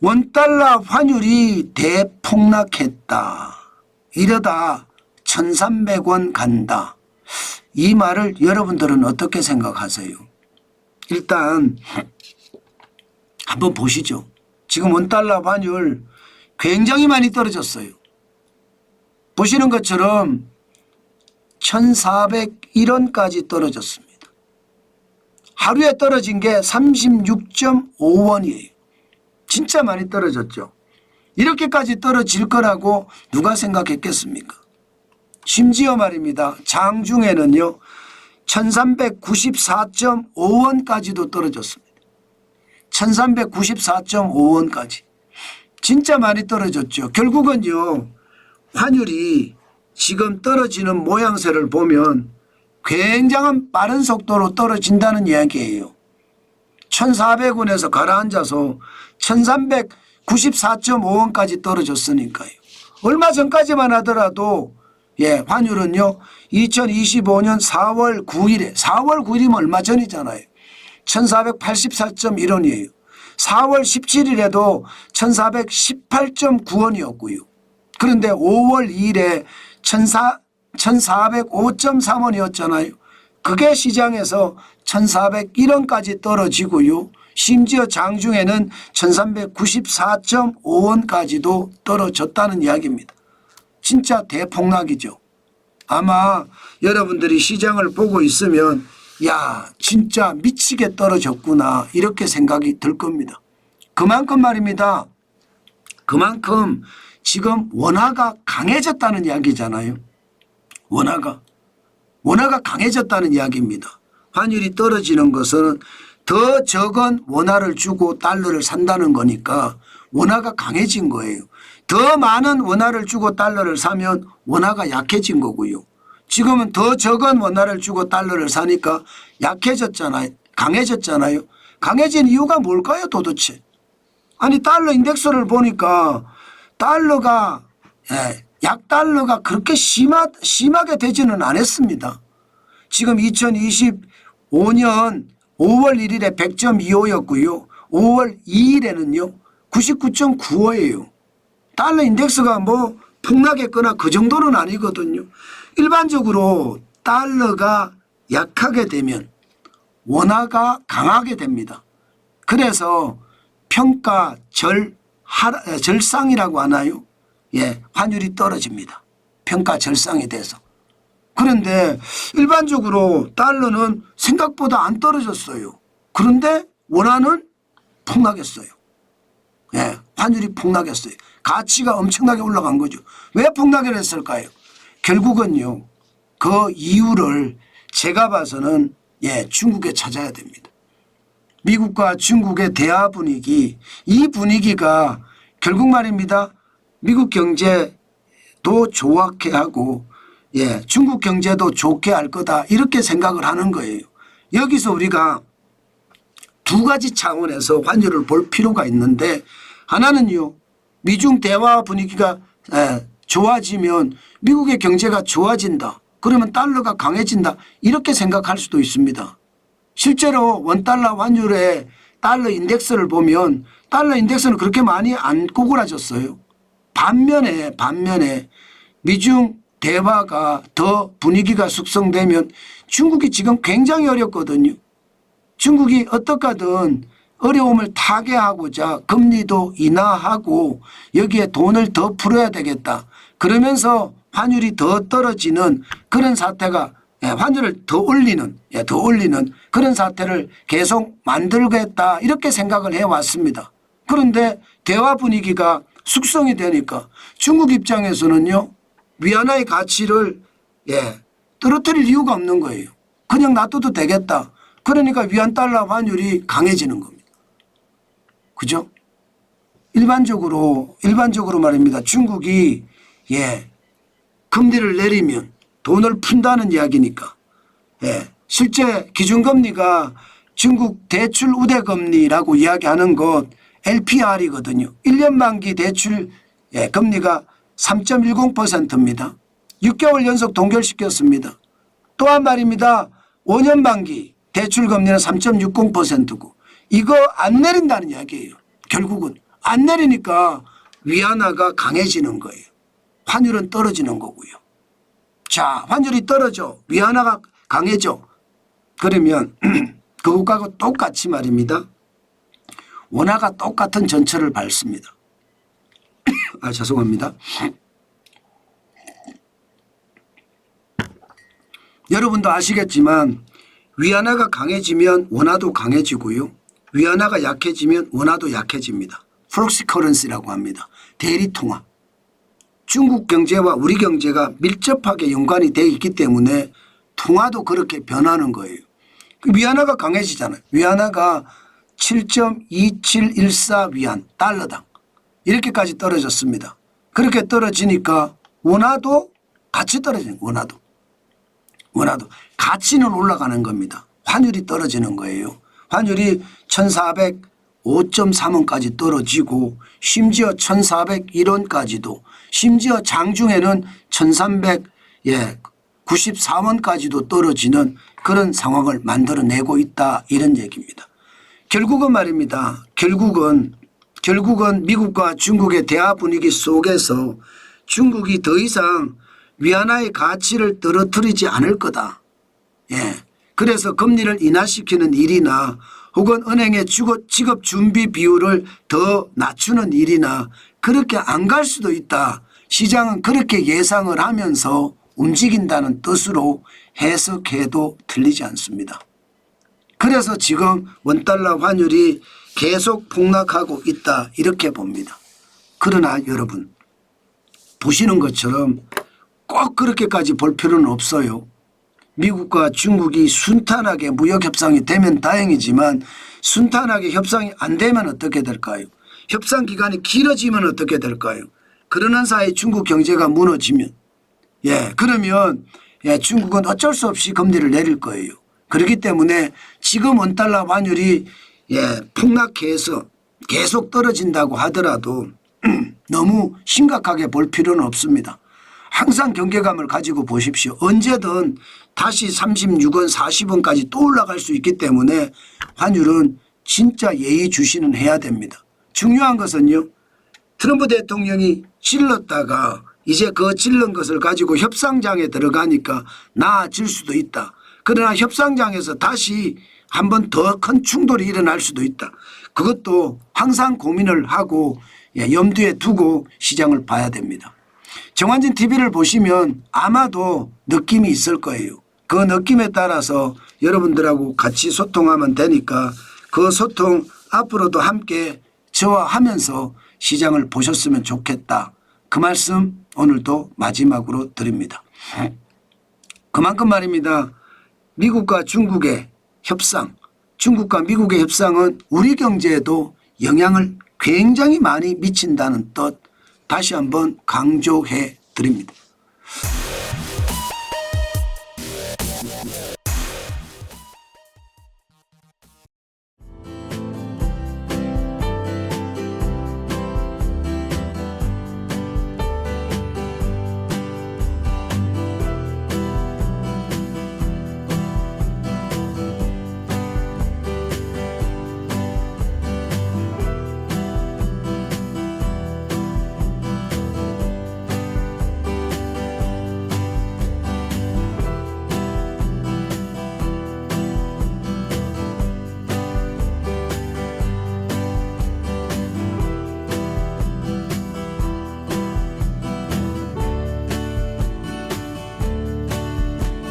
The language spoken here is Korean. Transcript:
원달러 환율이 대폭락했다. 이러다 1,300원 간다. 이 말을 여러분들은 어떻게 생각하세요? 일단 한번 보시죠. 지금 원달러 환율 굉장히 많이 떨어졌어요. 보시는 것처럼 1,401원까지 떨어졌습니다. 하루에 떨어진 게 36.5원이에요. 진짜 많이 떨어졌죠. 이렇게까지 떨어질 거라고 누가 생각했겠습니까? 심지어 말입니다. 장중에는요 1394.5원까지도 떨어졌습니다. 1394.5원까지. 진짜 많이 떨어졌죠. 결국은요 환율이 지금 떨어지는 모양새를 보면 굉장한 빠른 속도로 떨어진다는 이야기예요. 1,400원에서 가라앉아서 1,394.5원까지 떨어졌으니까요. 얼마 전까지만 하더라도 환율은요 2025년 4월 9일이면 얼마 전이잖아요. 1,484.1원이에요. 4월 17일에도 1,418.9원이었고요. 그런데 5월 2일에 1,405.3원이었잖아요. 그게 시장에서 1,401원까지 떨어지고요. 심지어 장중에는 1,394.5원까지도 떨어졌다는 이야기입니다. 진짜 대폭락이죠. 아마 여러분들이 시장을 보고 있으면 야 진짜 미치게 떨어졌구나 이렇게 생각이 들 겁니다. 그만큼 말입니다. 그만큼 지금 원화가 강해졌다는 이야기잖아요. 원화가 강해졌다는 이야기입니다. 환율이 떨어지는 것은 더 적은 원화를 주고 달러를 산다는 거니까 원화가 강해진 거예요. 더 많은 원화를 주고 달러를 사면 원화가 약해진 거고요. 지금은 더 적은 원화를 주고 달러를 사니까 약해졌잖아요. 강해졌잖아요. 강해진 이유가 뭘까요 도대체? 아니 달러 인덱스를 보니까 달러가 약달러가 그렇게 심하게 되지는 않았습니다. 지금 2025년 5월 1일에 100.25였고요. 5월 2일에는요 99.95예요. 달러 인덱스가 뭐 폭락했거나 그 정도는 아니거든요. 일반적으로 달러가 약하게 되면 원화가 강하게 됩니다. 그래서 평가 절상이라고 하나요? 환율이 떨어집니다. 평가 절상이 돼서. 그런데 일반적으로 달러는 생각보다 안 떨어졌어요. 그런데 원화는 폭락했어요. 환율이 폭락했어요. 가치가 엄청나게 올라간 거죠. 왜 폭락을 했을까요? 결국은요. 그 이유를 제가 봐서는 중국에 찾아야 됩니다. 미국과 중국의 대화 분위기, 이 분위기가 결국 말입니다. 미국 경제도 좋게 하고 중국 경제도 좋게 할 거다 이렇게 생각을 하는 거예요. 여기서 우리가 두 가지 차원에서 환율을 볼 필요가 있는데 하나는요. 미중 대화 분위기가 좋아지면 미국의 경제가 좋아진다. 그러면 달러가 강해진다. 이렇게 생각할 수도 있습니다. 실제로 원달러 환율의 달러 인덱스를 보면 달러 인덱스는 그렇게 많이 안 꼬꾸라졌어요. 반면에 미중 대화가 더 분위기가 숙성되면 중국이 지금 굉장히 어렵거든요. 중국이 어떻게든 어려움을 타개하고자 금리도 인하하고 여기에 돈을 더 풀어야 되겠다. 그러면서 환율이 더 떨어지는 그런 사태가 환율을 더 올리는 그런 사태를 계속 만들겠다 이렇게 생각을 해왔습니다. 그런데 대화 분위기가 숙성이 되니까 중국 입장에서는요. 위안화의 가치를 떨어뜨릴 이유가 없는 거예요. 그냥 놔둬도 되겠다. 그러니까 위안 달러 환율이 강해지는 겁니다. 그죠? 일반적으로 말입니다. 중국이 금리를 내리면 돈을 푼다는 이야기니까 실제 기준금리가 중국 대출 우대금리라고 이야기하는 것 LPR이거든요. 1년 만기 대출 금리가 3.10%입니다. 6개월 연속 동결시켰습니다. 또한 말입니다. 5년 만기 대출 금리는 3.60%고 이거 안 내린다는 이야기예요. 결국은 안 내리니까 위안화가 강해지는 거예요. 환율은 떨어지는 거고요. 자, 환율이 떨어져 위안화가 강해져. 그러면 그것과 똑같이 말입니다. 원화가 똑같은 전철을 밟습니다. 죄송합니다. 여러분도 아시겠지만 위안화가 강해지면 원화도 강해지고요. 위안화가 약해지면 원화도 약해집니다. 프록시 커런시라고 합니다. 대리통화. 중국 경제와 우리 경제가 밀접하게 연관이 되어 있기 때문에 통화도 그렇게 변하는 거예요. 위안화가 강해지잖아요. 위안화가 7.2714 위안 달러당 이렇게까지 떨어졌습니다. 그렇게 떨어지니까 원화도 같이 떨어지는 거예요. 원화도 가치는 올라가는 겁니다. 환율이 떨어지는 거예요. 환율이 1,405.3원까지 떨어지고 심지어 1,401원까지도 심지어 장중에는 1,394원까지도 떨어지는 그런 상황을 만들어내고 있다 이런 얘기입니다. 결국은 말입니다. 결국은 미국과 중국의 대화 분위기 속에서 중국이 더 이상 위안화의 가치를 떨어뜨리지 않을 거다. 예. 그래서 금리를 인하시키는 일이나 혹은 은행의 지급 준비 비율을 더 낮추는 일이나 그렇게 안 갈 수도 있다. 시장은 그렇게 예상을 하면서 움직인다는 뜻으로 해석해도 틀리지 않습니다. 그래서 지금 원달러 환율이 계속 폭락하고 있다 이렇게 봅니다. 그러나 여러분 보시는 것처럼 꼭 그렇게까지 볼 필요는 없어요. 미국과 중국이 순탄하게 무역협상이 되면 다행이지만 순탄하게 협상이 안 되면 어떻게 될까요? 협상 기간이 길어지면 어떻게 될까요? 그러는 사이 중국 경제가 무너지면 그러면 중국은 어쩔 수 없이 금리를 내릴 거예요. 그렇기 때문에 지금 원달러 환율이 폭락해서 계속 떨어진다고 하더라도 너무 심각하게 볼 필요는 없습니다. 항상 경계감을 가지고 보십시오. 언제든 다시 36원 40원까지 또 올라갈 수 있기 때문에 환율은 진짜 예의주시는 해야 됩니다. 중요한 것은요. 트럼프 대통령이 찔렀다가 이제 그 찔른 것을 가지고 협상장에 들어가니까 나아질 수도 있다. 그러나 협상장에서 다시 한 번 더 큰 충돌이 일어날 수도 있다. 그것도 항상 고민을 하고 염두에 두고 시장을 봐야 됩니다. 정환진 TV를 보시면 아마도 느낌이 있을 거예요. 그 느낌에 따라서 여러분들하고 같이 소통하면 되니까 그 소통 앞으로도 함께 저와 하면서 시장을 보셨으면 좋겠다. 그 말씀 오늘도 마지막으로 드립니다. 그만큼 말입니다. 미국과 중국의 협상, 중국과 미국의 협상은 우리 경제에도 영향을 굉장히 많이 미친다는 뜻 다시 한번 강조해 드립니다.